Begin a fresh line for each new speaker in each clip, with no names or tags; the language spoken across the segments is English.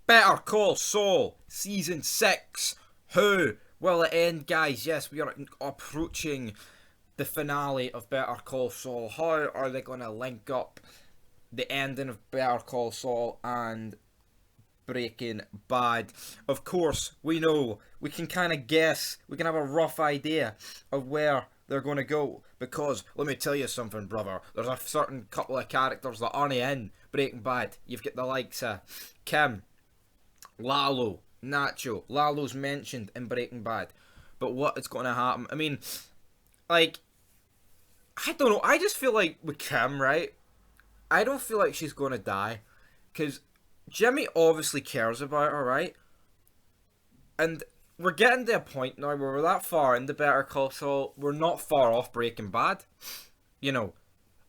Better Call Saul, Season 6. How will it end, guys? Yes, we are approaching the finale of Better Call Saul. How are they going to link up the ending of Better Call Saul and Breaking Bad? Of course, we know, we can kind of guess, we can have a rough idea of where they're going to go. Because, let me tell you something, brother, there's a certain couple of characters that aren't in Breaking Bad. You've got the likes of Kim, Lalo, Nacho. Lalo's mentioned in Breaking Bad. But what is going to happen? I mean, like, I don't know. I just feel like with Kim, right? I don't feel like she's going to die. Because Jimmy obviously cares about her, right? And we're getting to a point now where we're that far in the Better Call Saul. We're not far off Breaking Bad. You know,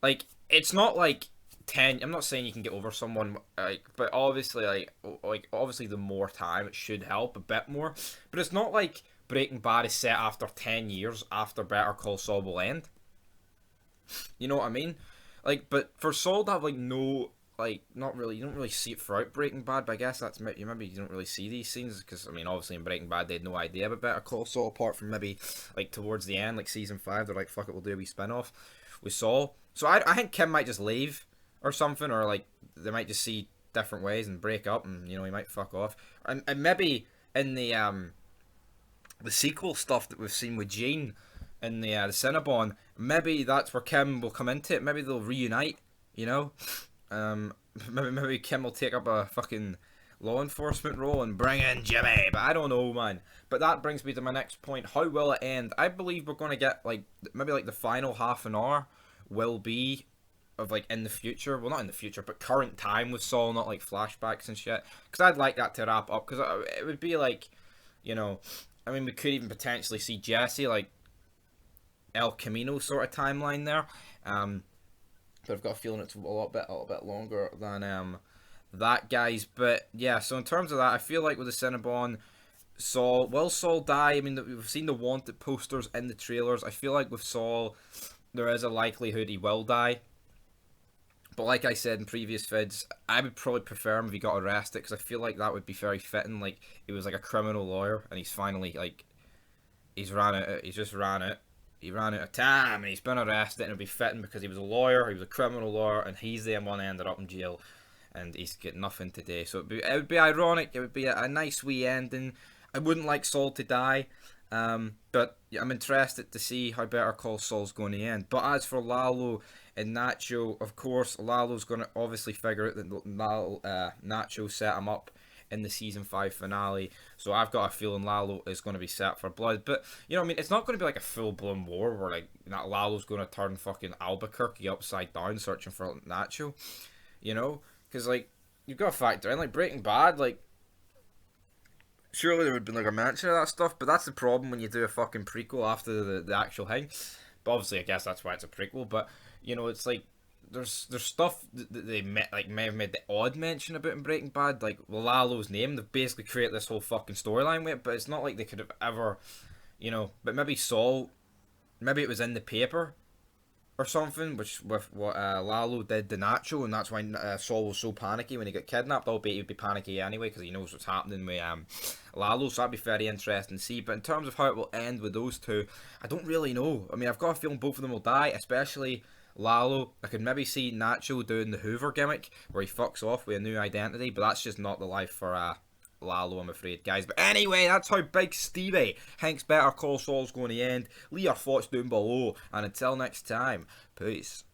like, it's not like 10. I'm not saying you can get over someone, like, but obviously, like obviously the more time, it should help a bit more. But it's not like Breaking Bad is set after 10 years after Better Call Saul will end. You know what I mean? Like, but for Saul to have, like, no, like, not really, you don't really see it throughout Breaking Bad, but I guess that's maybe you don't really see these scenes, because, I mean, obviously in Breaking Bad they had no idea about Better Call Saul, apart from maybe, like, towards the end, like season 5, they're like, fuck it, we'll do a wee spin-off with Saul. So I think Kim might just leave, or something, or, like, they might just see different ways and break up, and, you know, he might fuck off. And maybe in the sequel stuff that we've seen with Gene in the Cinnabon, maybe that's where Kim will come into it. Maybe they'll reunite, you know? Um, maybe Kim will take up a fucking law enforcement role and bring in Jimmy, but I don't know, man. But that brings me to my next point. How will it end? I believe we're going to get, like, maybe, like, the final half an hour will be of, like, in the future. Well, not in the future, but current time with Saul, not, like, flashbacks and shit. Because I'd like that to wrap up, because it would be, like, you know, I mean, we could even potentially see Jesse, like, El Camino sort of timeline there. But I've got a feeling it's a little bit longer than that, guys. But yeah, so in terms of that, I feel like with the Cinnabon, will Saul die? I mean, we've seen the wanted posters in the trailers. I feel like with Saul, there is a likelihood he will die. But like I said in previous vids, I would probably prefer him if he got arrested, because I feel like that would be very fitting. Like, he was like a criminal lawyer, and he's finally, like, he's just ran it. He ran out of time, and he's been arrested, and it'll be fitting because he was a lawyer, he was a criminal lawyer, and he's the one that ended up in jail, and he's got nothing today. So it would be ironic, it would be a nice wee ending. I wouldn't like Saul to die, but I'm interested to see how Better Call Saul's going to end. But as for Lalo and Nacho, of course, Lalo's going to obviously figure out that Nacho set him up in the season 5 finale, so I've got a feeling Lalo is going to be set for blood. But, you know, I mean, it's not going to be like a full-blown war where, like, Lalo's going to turn fucking Albuquerque upside down searching for Nacho, you know? Because, like, you've got to factor in, like, Breaking Bad, like, surely there would have been, like, a mention of that stuff, but that's the problem when you do a fucking prequel after the actual thing. But obviously, I guess that's why it's a prequel, but, you know, it's like, there's stuff that they may have made the odd mention about in Breaking Bad, like Lalo's name. They've basically created this whole fucking storyline with it, but it's not like they could have ever, you know. But maybe Saul, maybe it was in the paper or something, which with what Lalo did to Nacho, and that's why Saul was so panicky when he got kidnapped. Albeit he'd be panicky anyway because he knows what's happening with Lalo, so that'd be very interesting to see. But in terms of how it will end with those two, I don't really know. I mean, I've got a feeling both of them will die, especially Lalo. I could maybe see Nacho doing the Hoover gimmick where he fucks off with a new identity, but that's just not the life for Lalo, I'm afraid, guys. But anyway, that's how Big Stevie thinks Better Call Saul's going to end. Leave your thoughts down below, and until next time, peace.